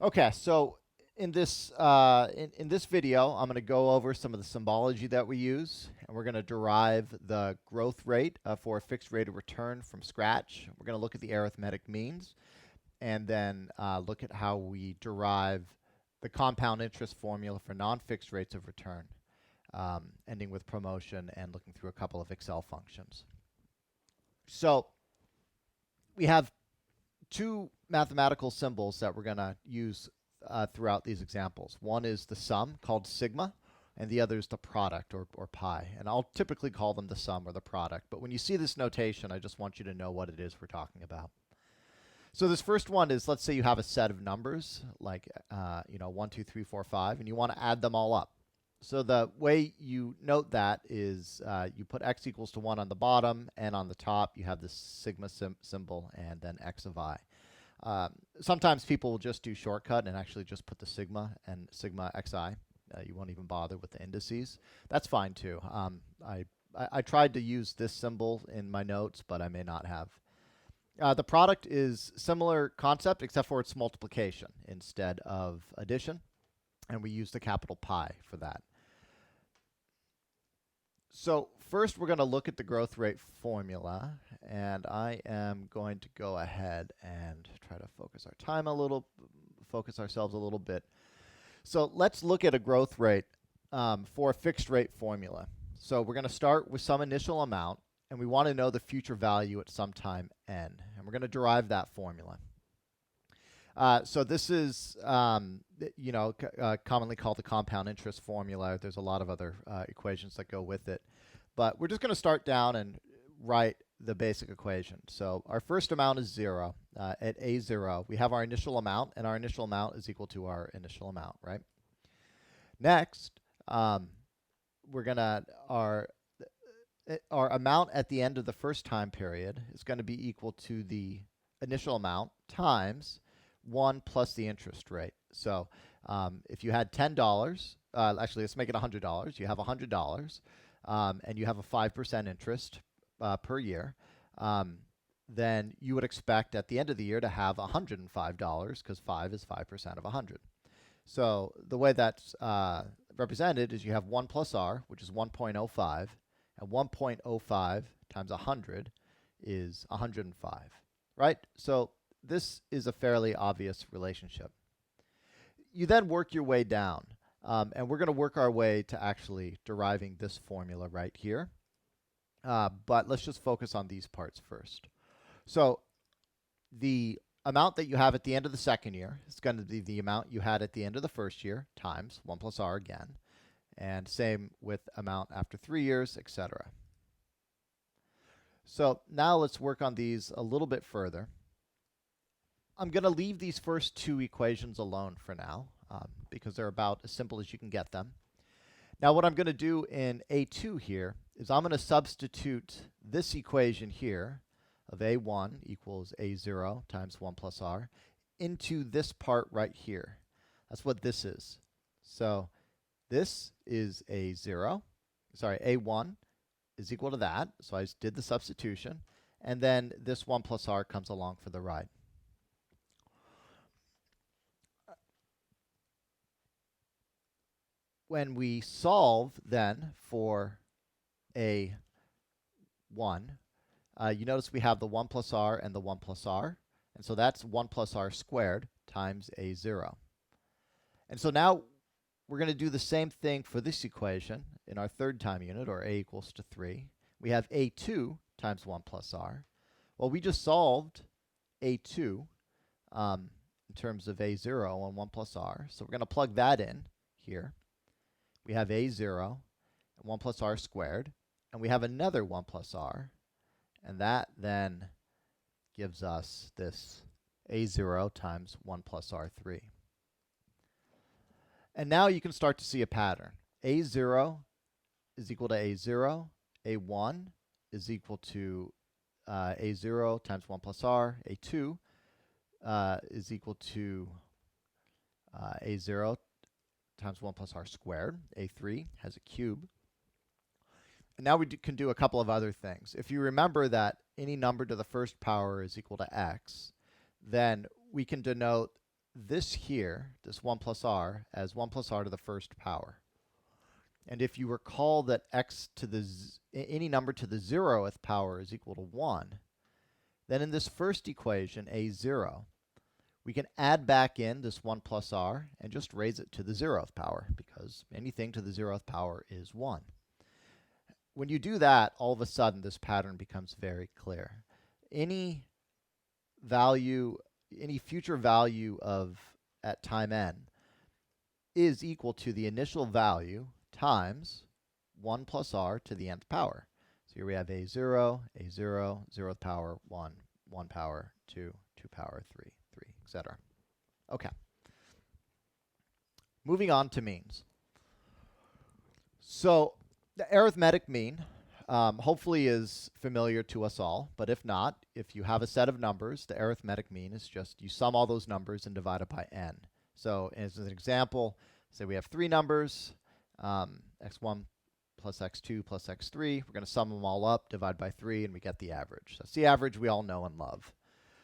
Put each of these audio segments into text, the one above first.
Okay, so in this video, I'm going to go over some of the symbology that we use, and we're going to derive the growth rate for a fixed rate of return from scratch. We're going to look at the arithmetic means, and then look at how we derive the compound interest formula for non-fixed rates of return, ending with promotion and looking through a couple of Excel functions. So we have two mathematical symbols that we're going to use throughout these examples. One is the sum, called sigma, and the other is the product, or pi. And I'll typically call them the sum or the product. But when you see this notation, I just want you to know what it is we're talking about. So this first one is, let's say you have a set of numbers, like 1, 2, 3, 4, 5, and you want to add them all up. So the way you note that is you put x equals to 1 on the bottom, and on the top you have this sigma symbol and then x of I. Sometimes people will just do shortcut and actually just put the sigma and sigma xi. You won't even bother with the indices. That's fine too. I tried to use this symbol in my notes, but I may not have. The product is similar concept, except for it's multiplication instead of addition, and we use the capital pi for that. So first we're going to look at the growth rate formula, and I am going to go ahead and try to focus ourselves a little bit. So let's look at a growth rate for a fixed rate formula. So we're going to start with some initial amount, and we want to know the future value at some time n, and we're going to derive that formula. So this is, commonly called the compound interest formula. There's a lot of other equations that go with it. But we're just going to start down and write the basic equation. So our first amount is 0. At A0, we have our initial amount, and our initial amount is equal to our initial amount, right? Next, we're going to, our amount at the end of the first time period is going to be equal to the initial amount times 1 plus the interest rate. So if you had $10, actually let's make it $100. You have $100, and you have a 5% interest per year. Then you would expect at the end of the year to have $105, because 5 is 5% of 100. So the way that's represented is you have 1 plus r, which is 1.05, and 1.05 times 100 is 105, right? So this is a fairly obvious relationship. You then work your way down, and we're going to work our way to actually deriving this formula right here. But let's just focus on these parts first. So the amount that you have at the end of the second year is going to be the amount you had at the end of the first year times 1 plus r again. And same with amount after 3 years, etc. So now let's work on these a little bit further. I'm going to leave these first two equations alone for now, because they're about as simple as you can get them. Now what I'm going to do in A2 here is I'm going to substitute this equation here of A1 equals A0 times 1 plus r into this part right here. That's what this is. So this is A1 is equal to that. So I just did the substitution. And then this 1 plus r comes along for the ride. When we solve then for A1, you notice we have the 1 plus r and the 1 plus r. And so that's 1 plus r squared times A0. And so now we're going to do the same thing for this equation in our third time unit, or a equals to 3. We have A2 times 1 plus r. Well, we just solved A2 in terms of A0 and 1 plus r. So we're going to plug that in here. We have A0 and 1 plus r squared, and we have another 1 plus r, and that then gives us this A0 times 1 plus r3. And now you can start to see a pattern. A0 is equal to A0, A1 is equal to A0 times 1 plus r, A2 is equal to A0 times 1 plus r squared. A3 has a cube. And now we can do a couple of other things. If you remember that any number to the first power is equal to x, then we can denote this here, this 1 plus r, as 1 plus r to the first power. And if you recall that x to the any number to the 0th power is equal to 1, then in this first equation, a0, we can add back in this 1 plus r and just raise it to the 0th power, because anything to the 0th power is 1. When you do that, all of a sudden this pattern becomes very clear. Any future value of at time n is equal to the initial value times 1 plus r to the nth power. So here we have a0, 0th power, 1, 1 power, 2, 2 power, 3, 3, etc. Okay. Moving on to means. So the arithmetic mean hopefully is familiar to us all, but if not, if you have a set of numbers, the arithmetic mean is just you sum all those numbers and divide it by n. So as an example, say we have 3 numbers, x1 plus x2 plus x3. We're going to sum them all up, divide by 3, and we get the average. That's the average we all know and love.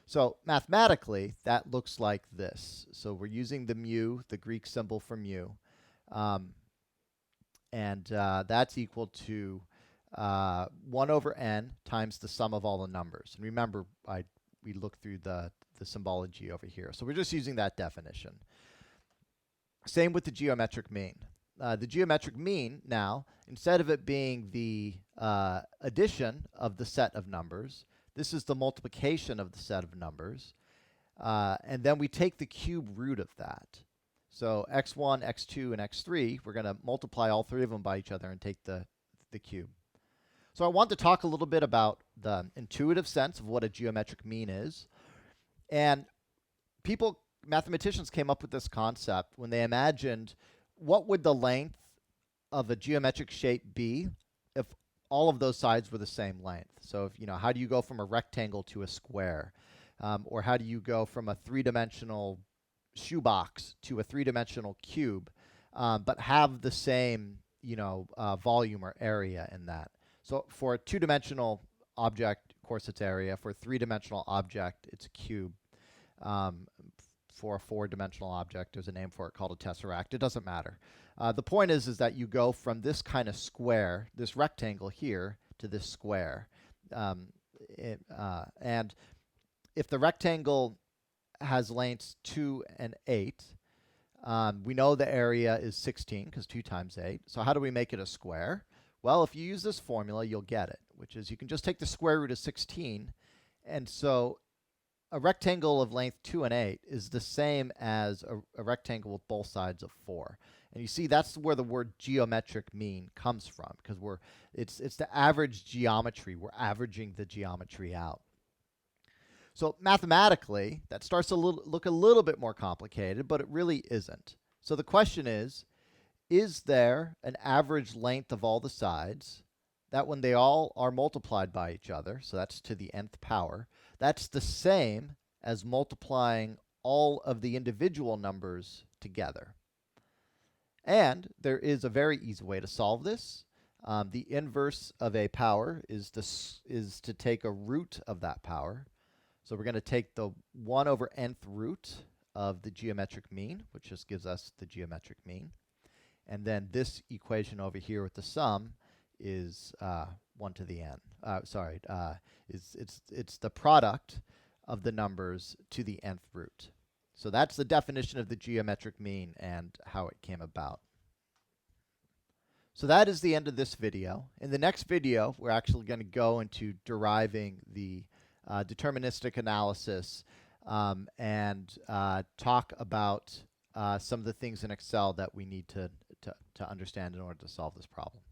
So mathematically, that looks like this. So we're using the mu, the Greek symbol for mu, and that's equal to 1 over n times the sum of all the numbers. And remember, we looked through the symbology over here. So we're just using that definition. Same with the geometric mean. The geometric mean now, instead of it being the addition of the set of numbers, this is the multiplication of the set of numbers. And then we take the cube root of that. So x1, x2, and x3, we're going to multiply all 3 of them by each other and take the cube. So I want to talk a little bit about the intuitive sense of what a geometric mean is. And mathematicians came up with this concept when they imagined what would the length of a geometric shape be if all of those sides were the same length. So if, how do you go from a rectangle to a square? Or how do you go from a 3-dimensional shoebox to a 3-dimensional cube, but have the same, volume or area in that? So for a 2-dimensional object, of course, it's area. For a 3-dimensional object, it's a cube. For a 4-dimensional object, there's a name for it called a tesseract. It doesn't matter. The point is that you go from this kind of square, this rectangle here, to this square. And if the rectangle has lengths 2 and 8, we know the area is 16 because 2 times 8. So how do we make it a square? Well, if you use this formula, you'll get it, which is you can just take the square root of 16. And so a rectangle of length 2 and 8 is the same as a rectangle with both sides of 4. And you see that's where the word geometric mean comes from, because it's the average geometry. We're averaging the geometry out. So mathematically, that starts to look a little bit more complicated, but it really isn't. So the question is there an average length of all the sides that when they all are multiplied by each other, so that's to the nth power, that's the same as multiplying all of the individual numbers together? And there is a very easy way to solve this. The inverse of a power is to take a root of that power. So we're going to take the 1 over nth root of the geometric mean, which just gives us the geometric mean. And then this equation over here with the sum is 1 to the n. It's the product of the numbers to the nth root. So that's the definition of the geometric mean and how it came about. So that is the end of this video. In the next video, we're actually going to go into deriving the deterministic analysis and talk about some of the things in Excel that we need to understand in order to solve this problem.